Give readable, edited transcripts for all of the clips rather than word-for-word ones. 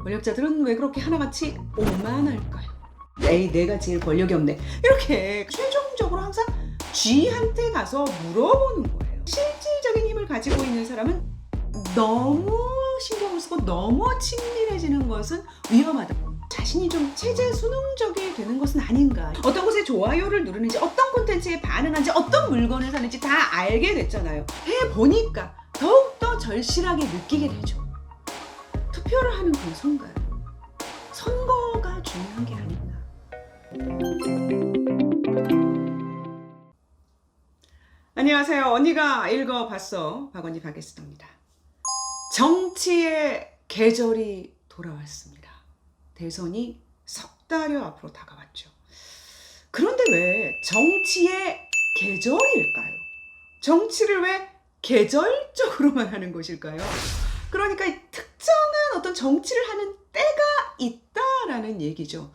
권력자들은 왜 그렇게 하나같이 오만할까요? 에이, 내가 제일 권력이 없네. 이렇게 최종적으로 항상 쥐한테 가서 물어보는 거예요. 실질적인 힘을 가지고 있는 사람은 너무 신경을 쓰고 너무 친밀해지는 것은 위험하다. 자신이 좀 체제 순응적이 되는 것은 아닌가. 어떤 곳에 좋아요를 누르는지, 어떤 콘텐츠에 반응하는지, 어떤 물건을 사는지 다 알게 됐잖아요. 해보니까 더욱더 절실하게 느끼게 되죠. 투표를 하는 그 순간 선거가 중요한 게 아닌가. 안녕하세요. 언니가 읽어봤어. 박언니 박예스입니다. 정치의 계절이 돌아왔습니다. 대선이 석 달여 앞으로 다가왔죠. 그런데 왜 정치의 계절일까요? 정치를 왜 계절적으로만 하는 것일까요? 그러니까 특정한 어떤 정치를 하는 때가 있다라는 얘기죠.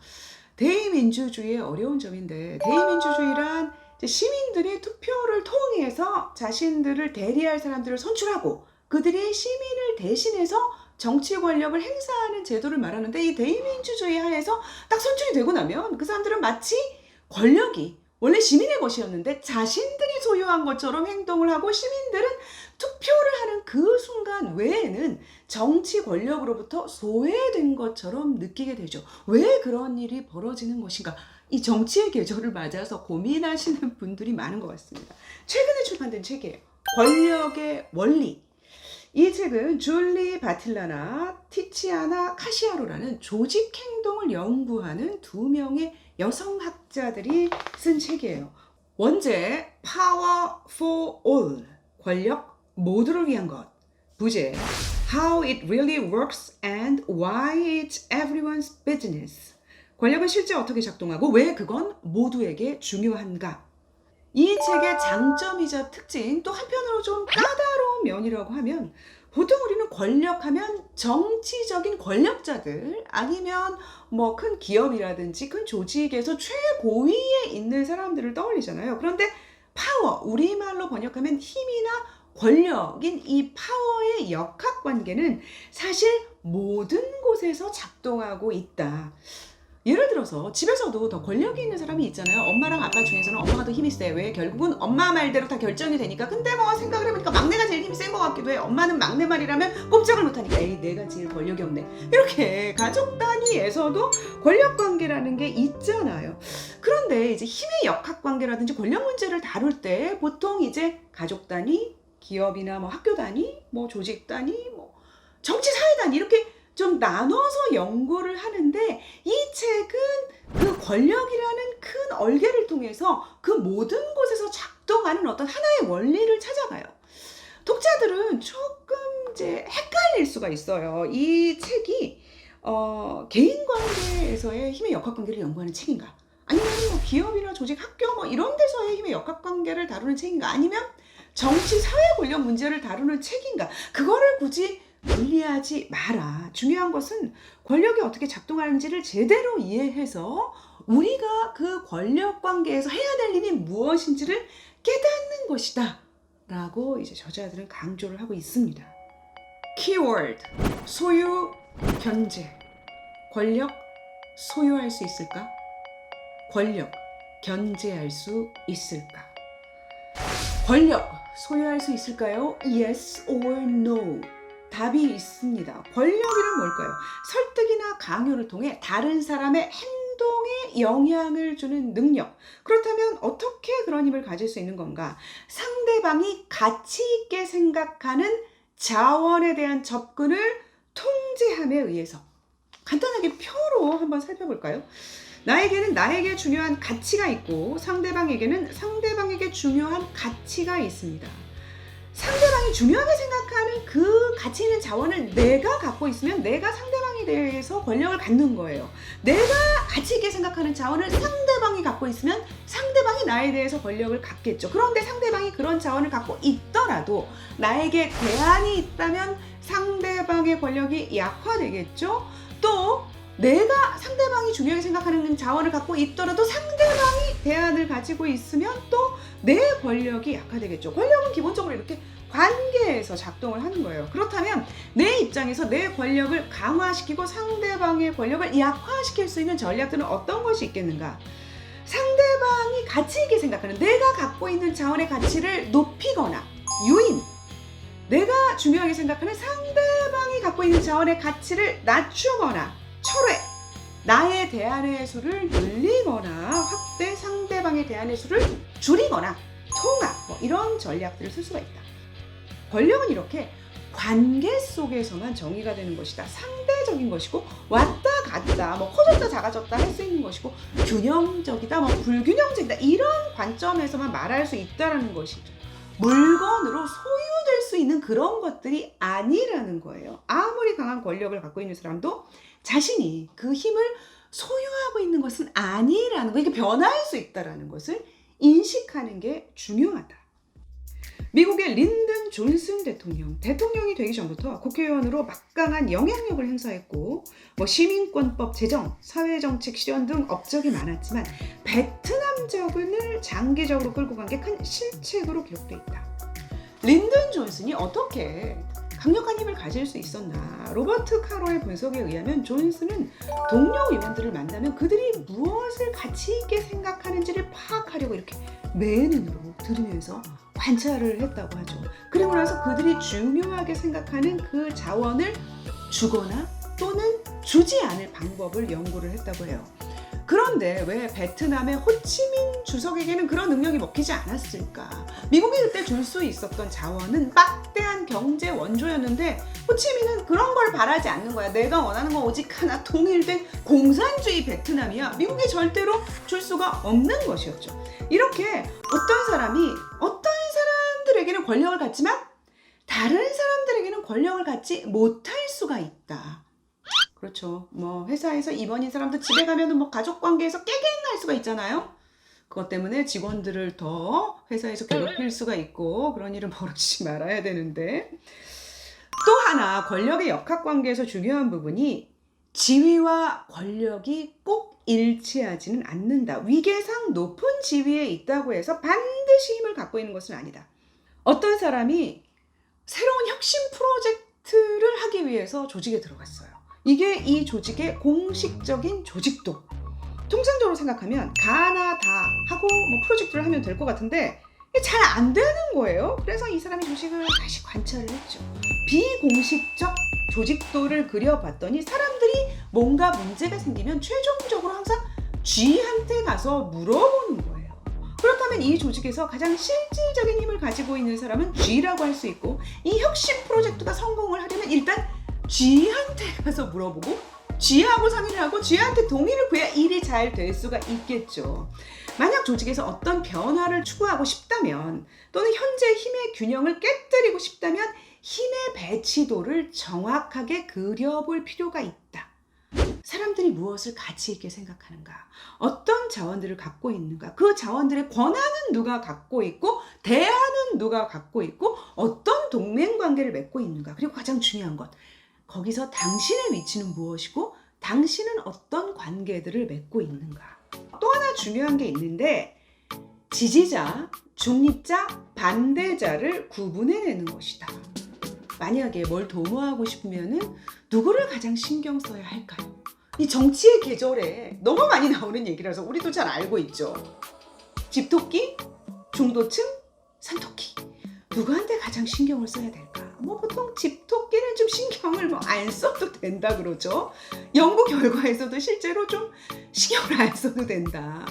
대의민주주의의 어려운 점인데, 대의민주주의란 시민들이 투표를 통해서 자신들을 대리할 사람들을 선출하고 그들이 시민을 대신해서 정치 권력을 행사하는 제도를 말하는데, 이 대의민주주의 하에서 딱 선출이 되고 나면 그 사람들은 마치 권력이 원래 시민의 것이었는데 자신들이 소유한 것처럼 행동을 하고, 시민들은 투표를 하는 그 순간 외에는 정치 권력으로부터 소외된 것처럼 느끼게 되죠. 왜 그런 일이 벌어지는 것인가? 이 정치의 계절을 맞아서 고민하시는 분들이 많은 것 같습니다. 최근에 출판된 책이에요. 권력의 원리. 이 책은 줄리 바틸라나 티치아나 카시아로라는 조직 행동을 연구하는 두 명의 여성학자들이 쓴 책이에요. 원제 Power for All, 권력 모두를 위한 것. 부제 How it really works and why it's everyone's business. 권력은 실제 어떻게 작동하고 왜 그건 모두에게 중요한가. 이 책의 장점이자 특징, 또 한편으로 좀 까다로운 면이라고 하면, 보통 우리는 권력하면 정치적인 권력자들, 아니면 뭐 큰 기업이라든지 큰 조직에서 최고위에 있는 사람들을 떠올리잖아요. 그런데 파워, 우리말로 번역하면 힘이나 권력인 이 파워의 역학관계는 사실 모든 곳에서 작동하고 있다. 예를 들어서 집에서도 더 권력이 있는 사람이 있잖아요. 엄마랑 아빠 중에서는 엄마가 더 힘이 세. 왜? 결국은 엄마 말대로 다 결정이 되니까. 근데 뭐 생각을 해보니까 막내가 제일 힘이 센 것 같기도 해. 엄마는 막내 말이라면 꼼짝을 못하니까 에이, 내가 제일 권력이 없네. 이렇게 가족 단위에서도 권력 관계라는 게 있잖아요. 그런데 이제 힘의 역학 관계라든지 권력 문제를 다룰 때 보통 이제 가족 단위, 기업이나 뭐 학교 단위, 뭐 조직 단위, 뭐 정치 사회 단위, 이렇게 좀 나눠서 연구를 하는데, 이 책은 그 권력이라는 큰 얼개를 통해서 그 모든 곳에서 작동하는 어떤 하나의 원리를 찾아가요. 독자들은 조금 이제 헷갈릴 수가 있어요. 이 책이 개인 관계에서의 힘의 역학관계를 연구하는 책인가? 아니면 뭐 기업이나 조직, 학교 뭐 이런 데서의 힘의 역학관계를 다루는 책인가? 아니면 정치, 사회 권력 문제를 다루는 책인가? 그거를 굳이 분리하지 마라. 중요한 것은 권력이 어떻게 작동하는지를 제대로 이해해서 우리가 그 권력 관계에서 해야 될 일이 무엇인지를 깨닫는 것이다 라고 이제 저자들은 강조를 하고 있습니다. 키워드, 소유, 견제. 권력 소유할 수 있을까? 권력 견제할 수 있을까? 권력 소유할 수 있을까요? Yes or no. 답이 있습니다. 권력이란 뭘까요? 설득이나 강요를 통해 다른 사람의 행동에 영향을 주는 능력. 그렇다면 어떻게 그런 힘을 가질 수 있는 건가? 상대방이 가치 있게 생각하는 자원에 대한 접근을 통제함에 의해서. 간단하게 표로 한번 살펴볼까요? 나에게는 나에게 중요한 가치가 있고, 상대방에게는 상대방에게 중요한 가치가 있습니다. 상대방이 중요하게 생각하는 그 가치 있는 자원을 내가 갖고 있으면 내가 상대방에 대해서 권력을 갖는 거예요. 내가 가치 있게 생각하는 자원을 상대방이 갖고 있으면 상대방이 나에 대해서 권력을 갖겠죠. 그런데 상대방이 그런 자원을 갖고 있더라도 나에게 대안이 있다면 상대방의 권력이 약화되겠죠. 또 내가 상대방이 중요하게 생각하는 자원을 갖고 있더라도 상대방이 대안을 가지고 있으면 또 내 권력이 약화되겠죠. 권력은 기본적으로 이렇게 관계에서 작동을 하는 거예요. 그렇다면 내 입장에서 내 권력을 강화시키고 상대방의 권력을 약화시킬 수 있는 전략들은 어떤 것이 있겠는가? 상대방이 가치 있게 생각하는, 내가 갖고 있는 자원의 가치를 높이거나 유인, 내가 중요하게 생각하는 상대방이 갖고 있는 자원의 가치를 낮추거나 철회, 나에 대한 회수를 늘리거나 확대, 상대방에 대한 회수를 줄이거나 통합, 이런 전략들을 쓸 수가 있다. 권력은 이렇게 관계 속에서만 정의가 되는 것이다. 상대적인 것이고 왔다 갔다, 커졌다 작아졌다 할 수 있는 것이고 균형적이다, 불균형적이다, 이런 관점에서만 말할 수 있다는 것이죠. 물건으로 소유될 수 있는 그런 것들이 아니라는 거예요. 아무리 강한 권력을 갖고 있는 사람도 자신이 그 힘을 소유하고 있는 것은 아니라는 거, 이게 변할 수 있다는 것을 인식하는 게 중요하다. 미국의 린든 존슨 대통령이 되기 전부터 국회의원으로 막강한 영향력을 행사했고 시민권법 제정, 사회정책 실현 등 업적이 많았지만 베트남전을 장기적으로 끌고 간 게 큰 실책으로 기록돼 있다. 린든 존슨이 어떻게 강력한 힘을 가질 수 있었나? 로버트 카로의 분석에 의하면 존슨은 동료 의원들을 만나면 그들이 무엇을 가치 있게 생각하는지를 파악하려고 이렇게 맨눈으로 들으면서 관찰을 했다고 하죠. 그리고 나서 그들이 중요하게 생각하는 그 자원을 주거나 또는 주지 않을 방법을 연구를 했다고 해요. 그런데 왜 베트남의 호치민 주석에게는 그런 능력이 먹히지 않았을까? 미국이 그때 줄 수 있었던 자원은 막대한 경제 원조였는데 호치민은 그런 걸 바라지 않는 거야. 내가 원하는 건 오직 하나, 통일된 공산주의 베트남이야. 미국이 절대로 줄 수가 없는 것이었죠. 이렇게 어떤 사람들에게는 권력을 갖지만 다른 사람들에게는 권력을 갖지 못할 수가 있다. 그렇죠. 회사에서 임원인 사람도 집에 가면은 가족 관계에서 깨갱할 수가 있잖아요. 그것 때문에 직원들을 더 회사에서 괴롭힐 수가 있고 그런 일은 벌어지지 말아야 되는데, 또 하나 권력의 역학 관계에서 중요한 부분이 지위와 권력이 꼭 일치하지는 않는다. 위계상 높은 지위에 있다고 해서 반드시 힘을 갖고 있는 것은 아니다. 어떤 사람이 새로운 혁신 프로젝트를 하기 위해서 조직에 들어갔어요. 이게 이 조직의 공식적인 조직도. 통상적으로 생각하면 가나 다 하고 프로젝트를 하면 될 것 같은데 잘 안 되는 거예요. 그래서 이 사람이 조직을 다시 관찰을 했죠. 비공식적 조직도를 그려봤더니 사람들이 뭔가 문제가 생기면 최종적으로 항상 G한테 가서 물어보는 거예요. 그렇다면 이 조직에서 가장 실질적인 힘을 가지고 있는 사람은 G라고 할 수 있고, 이 혁신 프로젝트가 성공을 하려면 일단 G한테 가서 물어보고 G하고 상의를 하고 G한테 동의를 구해야 일이 잘 될 수가 있겠죠. 만약 조직에서 어떤 변화를 추구하고 싶다면, 또는 현재 힘의 균형을 깨뜨리고 싶다면 힘의 배치도를 정확하게 그려볼 필요가 있다. 사람들이 무엇을 가치 있게 생각하는가, 어떤 자원들을 갖고 있는가, 그 자원들의 권한은 누가 갖고 있고 대안은 누가 갖고 있고 어떤 동맹관계를 맺고 있는가, 그리고 가장 중요한 것, 거기서 당신의 위치는 무엇이고 당신은 어떤 관계들을 맺고 있는가. 또 하나 중요한 게 있는데, 지지자, 중립자, 반대자를 구분해내는 것이다. 만약에 뭘 도모하고 싶으면은 누구를 가장 신경 써야 할까요? 이 정치의 계절에 너무 많이 나오는 얘기라서 우리도 잘 알고 있죠. 집토끼, 중도층, 산토끼. 누구한테 가장 신경을 써야 될까? 보통 집토끼는 좀 신경을 안 써도 된다 그러죠. 연구 결과에서도 실제로 좀 신경을 안 써도 된다.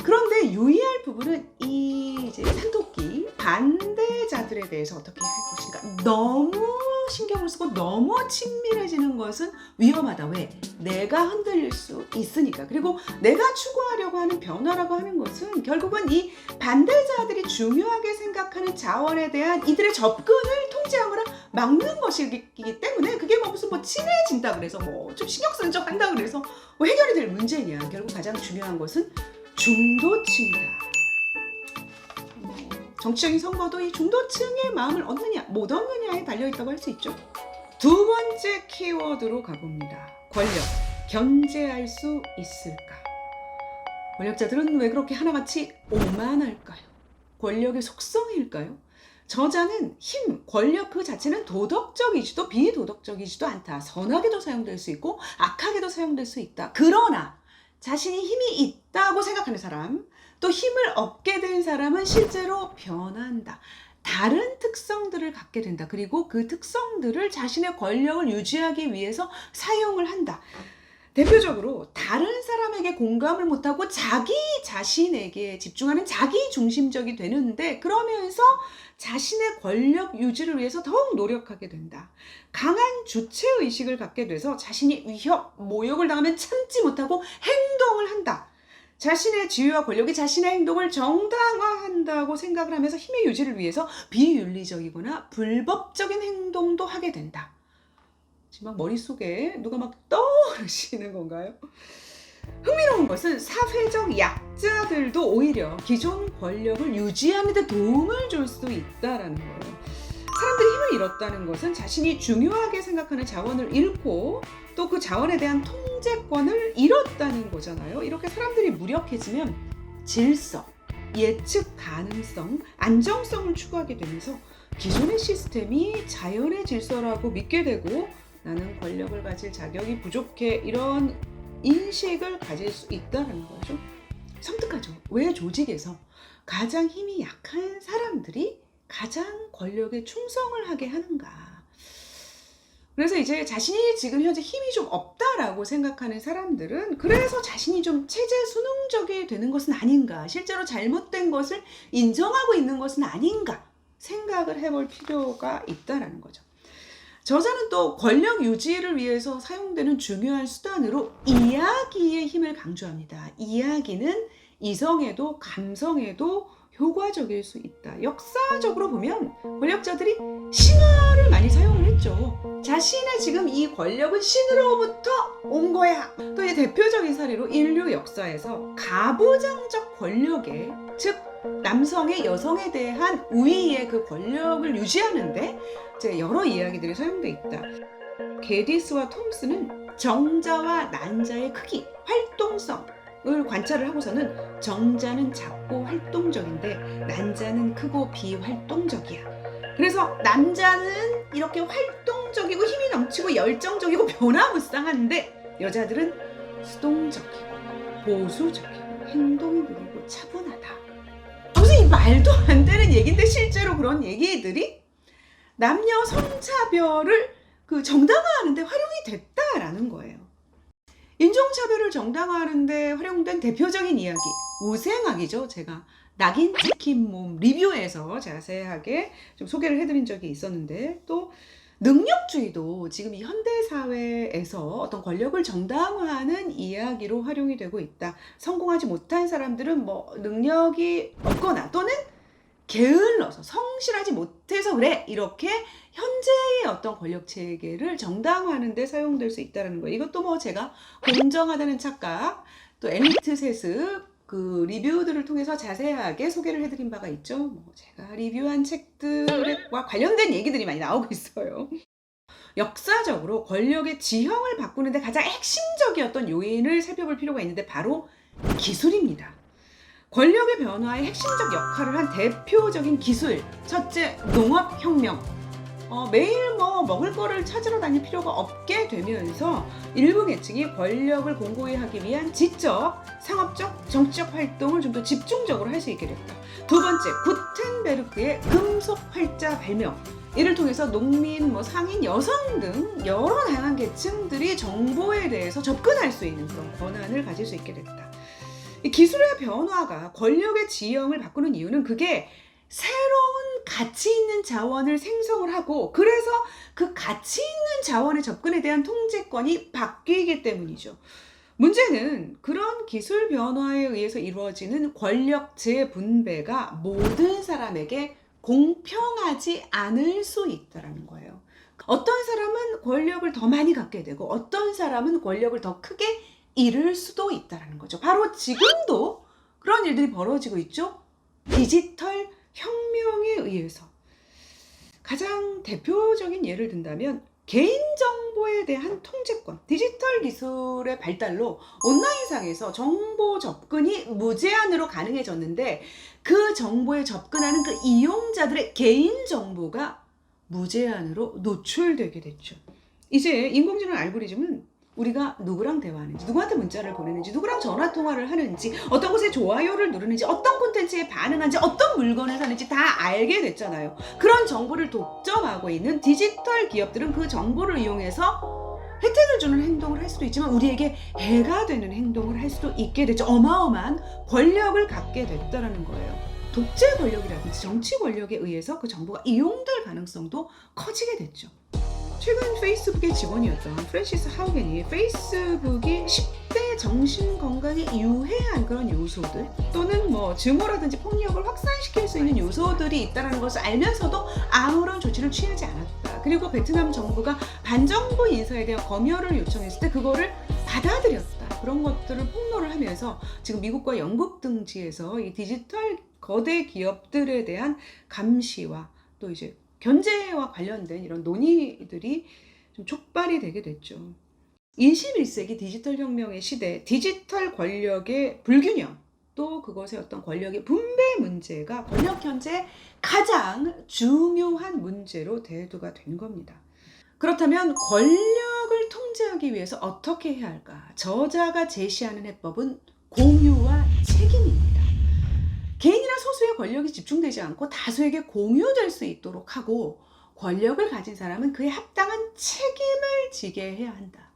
그런데 유의할 부분은 이제 산토끼 반대자들에 대해서 어떻게 할 것인가. 너무 신경을 쓰고 너무 친밀해지는 것은 위험하다. 왜? 내가 흔들릴 수 있으니까. 그리고 내가 추구하려고 하는 변화라고 하는 것은 결국은 이 반대자들이 중요하게 생각하는 자원에 대한 이들의 접근을 통제하거나 막는 것이기 때문에, 그게 무슨 친해진다 그래서 좀 신경 쓰는 척 한다 그래서 해결이 될 문제냐. 결국 가장 중요한 것은 중도층이다. 정치적인 선거도 이 중도층의 마음을 얻느냐 못 얻느냐에 달려있다고 할 수 있죠. 두 번째 키워드로 가봅니다. 권력, 견제할 수 있을까? 권력자들은 왜 그렇게 하나같이 오만할까요? 권력의 속성일까요? 저자는 힘, 권력 그 자체는 도덕적이지도 비도덕적이지도 않다. 선하게도 사용될 수 있고 악하게도 사용될 수 있다. 그러나 자신이 힘이 있다고 생각하는 사람, 또 힘을 얻게 된 사람은 실제로 변한다. 다른 특성들을 갖게 된다. 그리고 그 특성들을 자신의 권력을 유지하기 위해서 사용을 한다. 대표적으로 다른 사람에게 공감을 못하고 자기 자신에게 집중하는 자기 중심적이 되는데, 그러면서 자신의 권력 유지를 위해서 더욱 노력하게 된다. 강한 주체의식을 갖게 돼서 자신이 위협, 모욕을 당하면 참지 못하고 행동을 한다. 자신의 지위와 권력이 자신의 행동을 정당화한다고 생각을 하면서 힘의 유지를 위해서 비윤리적이거나 불법적인 행동도 하게 된다. 지금 막 머릿속에 누가 막 떠오르시는 건가요? 흥미로운 것은 사회적 약자들도 오히려 기존 권력을 유지하는 데 도움을 줄 수 있다는 거예요. 사람들이 힘을 잃었다는 것은 자신이 중요하게 생각하는 자원을 잃고 또 그 자원에 대한 통제권을 잃었다는 거잖아요. 이렇게 사람들이 무력해지면 질서, 예측 가능성, 안정성을 추구하게 되면서 기존의 시스템이 자연의 질서라고 믿게 되고, 나는 권력을 가질 자격이 부족해, 이런 인식을 가질 수 있다는 거죠. 섬뜩하죠. 왜 조직에서 가장 힘이 약한 사람들이 가장 권력에 충성을 하게 하는가? 그래서 이제 자신이 지금 현재 힘이 좀 없다라고 생각하는 사람들은 그래서 자신이 좀 체제 순응적이 되는 것은 아닌가, 실제로 잘못된 것을 인정하고 있는 것은 아닌가 생각을 해볼 필요가 있다라는 거죠. 저자는 또 권력 유지를 위해서 사용되는 중요한 수단으로 이야기의 힘을 강조합니다. 이야기는 이성에도 감성에도 효과적일 수 있다. 역사적으로 보면 권력자들이 신화를 많이 사용을 했죠. 자신의 지금 이 권력은 신으로부터 온 거야. 또 이제 대표적인 사례로 인류 역사에서 가부장적 권력의, 즉 남성의 여성에 대한 우위의 그 권력을 유지하는데 이제 여러 이야기들이 사용돼 있다. 게디스와 톰스는 정자와 난자의 크기, 활동성을 관찰을 하고서는 정자는 작고 활동적인데 난자는 크고 비활동적이야. 그래서 남자는 이렇게 활동적이고 힘이 넘치고 열정적이고 변화무쌍한데 여자들은 수동적이고 보수적이고 행동이 느리고 차분하다. 무슨 이 말도 안 되는 얘기인데 실제로 그런 얘기들이 남녀 성차별을 정당화하는 데 활용이 됐다라는 거예요. 인종차별을 정당화하는 데 활용된 대표적인 이야기, 우생학이죠. 제가 낙인 찍힌 몸 리뷰에서 자세하게 좀 소개를 해드린 적이 있었는데, 또 능력주의도 지금 이 현대사회에서 어떤 권력을 정당화하는 이야기로 활용이 되고 있다. 성공하지 못한 사람들은 뭐 능력이 없거나 또는 게을러서 성실하지 못해서 그래, 이렇게 현재의 어떤 권력 체계를 정당화하는 데 사용될 수 있다는 거예요. 이것도 뭐 제가 공정하다는 착각, 또 엘리트 세습 그 리뷰들을 통해서 자세하게 소개를 해드린 바가 있죠. 뭐 제가 리뷰한 책들과 관련된 얘기들이 많이 나오고 있어요. 역사적으로 권력의 지형을 바꾸는데 가장 핵심적이었던 요인을 살펴볼 필요가 있는데 바로 기술입니다. 권력의 변화에 핵심적 역할을 한 대표적인 기술, 첫째, 농업혁명. 매일 뭐 먹을 거를 찾으러 다닐 필요가 없게 되면서 일부 계층이 권력을 공고히 하기 위한 지적, 상업적, 정치적 활동을 좀 더 집중적으로 할 수 있게 됐다. 두 번째, 구텐베르크의 금속 활자 발명. 이를 통해서 농민, 상인, 여성 등 여러 다양한 계층들이 정보에 대해서 접근할 수 있는 그런 권한을 가질 수 있게 됐다. 이 기술의 변화가 권력의 지형을 바꾸는 이유는 그게 새로운 가치 있는 자원을 생성을 하고, 그래서 그 가치 있는 자원의 접근에 대한 통제권이 바뀌기 때문이죠. 문제는 그런 기술 변화에 의해서 이루어지는 권력 재분배가 모든 사람에게 공평하지 않을 수 있다는 거예요. 어떤 사람은 권력을 더 많이 갖게 되고 어떤 사람은 권력을 더 크게 잃을 수도 있다는 거죠. 바로 지금도 그런 일들이 벌어지고 있죠. 디지털 혁명에 의해서. 가장 대표적인 예를 든다면 개인정보에 대한 통제권, 디지털 기술의 발달로 온라인상에서 정보 접근이 무제한으로 가능해졌는데 그 정보에 접근하는 그 이용자들의 개인정보가 무제한으로 노출되게 됐죠. 이제 인공지능 알고리즘은 우리가 누구랑 대화하는지, 누구한테 문자를 보내는지, 누구랑 전화 통화를 하는지, 어떤 곳에 좋아요를 누르는지, 어떤 콘텐츠에 반응하는지, 어떤 물건을 사는지 다 알게 됐잖아요. 그런 정보를 독점하고 있는 디지털 기업들은 그 정보를 이용해서 혜택을 주는 행동을 할 수도 있지만 우리에게 해가 되는 행동을 할 수도 있게 됐죠. 어마어마한 권력을 갖게 됐다는 거예요. 독재 권력이라든지 정치 권력에 의해서 그 정보가 이용될 가능성도 커지게 됐죠. 최근 페이스북의 직원이었던 프랜시스 하우겐이 페이스북이 10대 정신건강에 유해한 그런 요소들 또는 뭐 증오라든지 폭력을 확산시킬 수 있는 요소들이 있다는 것을 알면서도 아무런 조치를 취하지 않았다. 그리고 베트남 정부가 반정부 인사에 대한 검열을 요청했을 때 그거를 받아들였다. 그런 것들을 폭로를 하면서 지금 미국과 영국 등지에서 이 디지털 거대 기업들에 대한 감시와 또 이제 견제와 관련된 이런 논의들이 좀 촉발이 되게 됐죠. 21세기 디지털 혁명의 시대, 디지털 권력의 불균형, 또 그것의 어떤 권력의 분배 문제가 권력 현재의 가장 중요한 문제로 대두가 된 겁니다. 그렇다면 권력을 통제하기 위해서 어떻게 해야 할까? 저자가 제시하는 해법은 공유와 책임입니다. 개인이나 소수의 권력이 집중되지 않고 다수에게 공유될 수 있도록 하고 권력을 가진 사람은 그에 합당한 책임을 지게 해야 한다.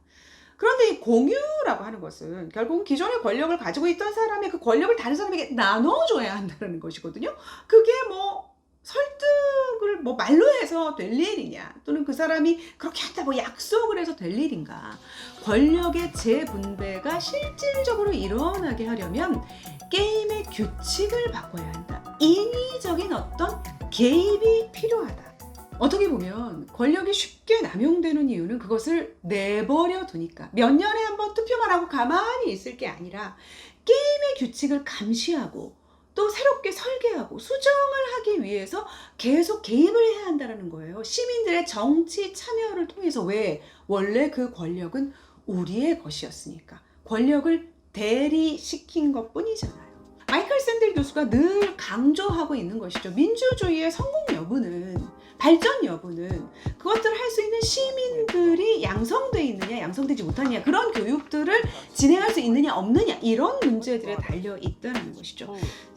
그런데 이 공유라고 하는 것은 결국은 기존의 권력을 가지고 있던 사람이 그 권력을 다른 사람에게 나눠줘야 한다는 것이거든요. 그게 뭐 설득을 뭐 말로 해서 될 일이냐 또는 그 사람이 그렇게 한다고 약속을 해서 될 일인가. 권력의 재분배가 실질적으로 일어나게 하려면 게임의 규칙을 바꿔야 한다. 인위적인 어떤 개입이 필요하다. 어떻게 보면 권력이 쉽게 남용되는 이유는 그것을 내버려 두니까 몇 년에 한 번 투표만 하고 가만히 있을 게 아니라 게임의 규칙을 감시하고 또 새롭게 설계하고 수정을 하기 위해서 계속 개입을 해야 한다는 거예요. 시민들의 정치 참여를 통해서. 왜? 원래 그 권력은 우리의 것이었으니까. 권력을 대리시킨 것 뿐이잖아요. 마이클 샌델 교수가 늘 강조하고 있는 것이죠. 민주주의의 성공 여부는, 발전 여부는 그것들을 할 수 있는 시민들이 양성되어 있느냐 양성되지 못하느냐, 그런 교육들을 진행할 수 있느냐 없느냐, 이런 문제들에 달려 있다는 것이죠.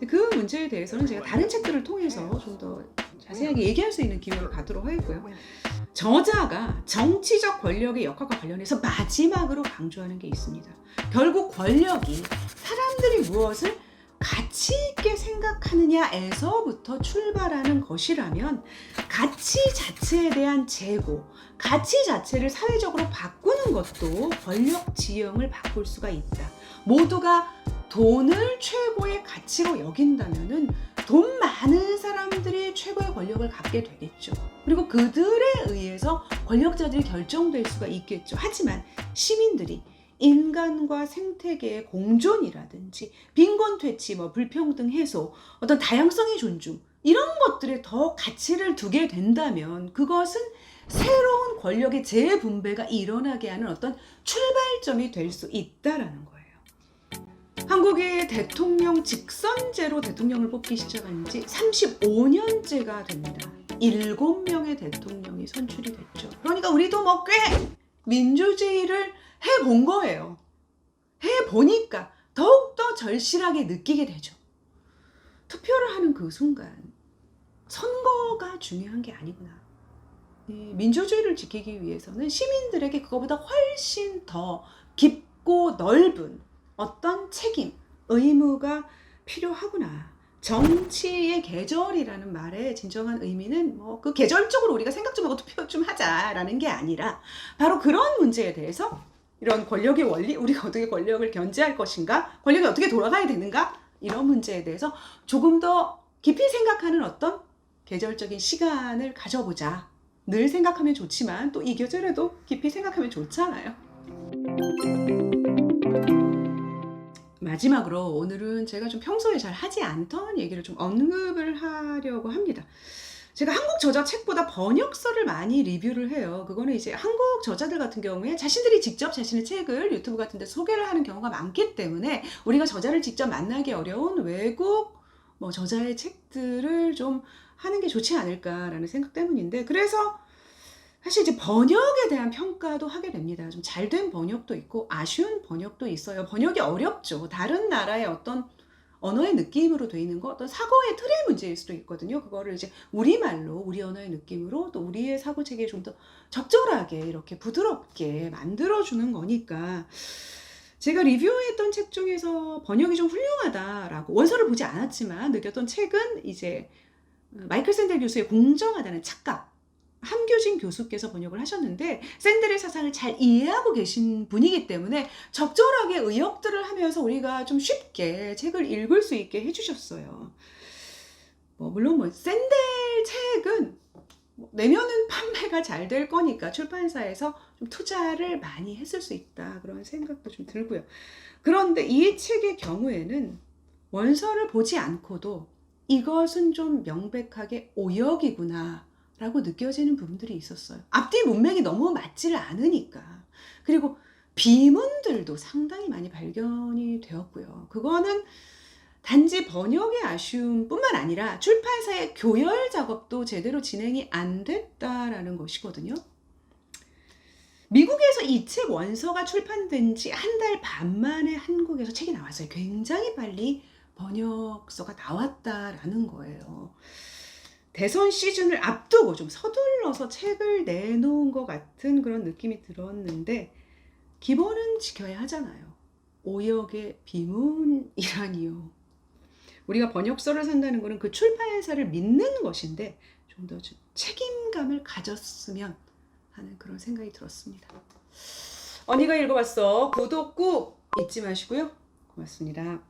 그 문제에 대해서는 제가 다른 책들을 통해서 좀 더 자세하게 얘기할 수 있는 기회를 갖도록 하겠고요. 저자가 정치적 권력의 역할과 관련해서 마지막으로 강조하는 게 있습니다. 결국 권력이 사람들이 무엇을 가치 있게 생각하느냐에서부터 출발하는 것이라면 가치 자체에 대한 재고, 가치 자체를 사회적으로 바꾸는 것도 권력 지형을 바꿀 수가 있다. 모두가 돈을 최고의 가치로 여긴다면은 돈 많은 사람들이 최고의 권력을 갖게 되겠죠. 그리고 그들에 의해서 권력자들이 결정될 수가 있겠죠. 하지만 시민들이 인간과 생태계의 공존이라든지 빈곤 퇴치, 불평등 해소, 어떤 다양성의 존중, 이런 것들에 더 가치를 두게 된다면 그것은 새로운 권력의 재분배가 일어나게 하는 어떤 출발점이 될 수 있다라는 거예요. 한국의 대통령 직선제로 대통령을 뽑기 시작한 지 35년째가 됩니다. 7명의 대통령이 선출이 됐죠. 그러니까 우리도 꽤 민주주의를 해본 거예요. 해보니까 더욱더 절실하게 느끼게 되죠. 투표를 하는 그 순간 선거가 중요한 게 아니구나. 민주주의를 지키기 위해서는 시민들에게 그거보다 훨씬 더 깊고 넓은 어떤 책임, 의무가 필요하구나. 정치의 계절이라는 말의 진정한 의미는 그 계절적으로 우리가 생각 좀 하고 투표 좀 하자라는 게 아니라 바로 그런 문제에 대해서 이런 권력의 원리, 우리가 어떻게 권력을 견제할 것인가, 권력이 어떻게 돌아가야 되는가, 이런 문제에 대해서 조금 더 깊이 생각하는 어떤 계절적인 시간을 가져보자. 늘 생각하면 좋지만 또 이 계절에도 깊이 생각하면 좋잖아요. 마지막으로 오늘은 제가 좀 평소에 잘 하지 않던 얘기를 좀 언급을 하려고 합니다. 제가 한국 저자 책보다 번역서를 많이 리뷰를 해요. 그거는 이제 한국 저자들 같은 경우에 자신들이 직접 자신의 책을 유튜브 같은 데 소개를 하는 경우가 많기 때문에 우리가 저자를 직접 만나기 어려운 외국 뭐 저자의 책들을 좀 하는 게 좋지 않을까라는 생각 때문인데, 그래서 사실 이제 번역에 대한 평가도 하게 됩니다. 좀 잘된 번역도 있고 아쉬운 번역도 있어요. 번역이 어렵죠. 다른 나라의 어떤 언어의 느낌으로 돼 있는 거, 어떤 사고의 틀의 문제일 수도 있거든요. 그거를 이제 우리말로, 우리 언어의 느낌으로 또 우리의 사고 체계에 좀 더 적절하게 이렇게 부드럽게 만들어주는 거니까, 제가 리뷰했던 책 중에서 번역이 좀 훌륭하다라고 원서를 보지 않았지만 느꼈던 책은 이제 마이클 샌델 교수의 공정하다는 착각, 함규진 교수께서 번역을 하셨는데, 샌델의 사상을 잘 이해하고 계신 분이기 때문에 적절하게 의역들을 하면서 우리가 좀 쉽게 책을 읽을 수 있게 해주셨어요. 물론 샌델 책은 내면은 판매가 잘 될 거니까 출판사에서 좀 투자를 많이 했을 수 있다, 그런 생각도 좀 들고요. 그런데 이 책의 경우에는 원서를 보지 않고도 이것은 좀 명백하게 오역이구나 라고 느껴지는 부분들이 있었어요. 앞뒤 문맥이 너무 맞지를 않으니까. 그리고 비문들도 상당히 많이 발견이 되었고요. 그거는 단지 번역의 아쉬움뿐만 아니라 출판사의 교열 작업도 제대로 진행이 안 됐다라는 것이거든요. 미국에서 이 책 원서가 출판된 지 한 달 반 만에 한국에서 책이 나왔어요. 굉장히 빨리 번역서가 나왔다라는 거예요. 대선 시즌을 앞두고 좀 서둘러서 책을 내놓은 것 같은 그런 느낌이 들었는데, 기본은 지켜야 하잖아요. 오역의 비문이라니요. 우리가 번역서를 산다는 것은 그 출판사를 믿는 것인데 좀 더 책임감을 가졌으면 하는 그런 생각이 들었습니다. 언니가 읽어봤어. 구독 꾹 잊지 마시고요. 고맙습니다.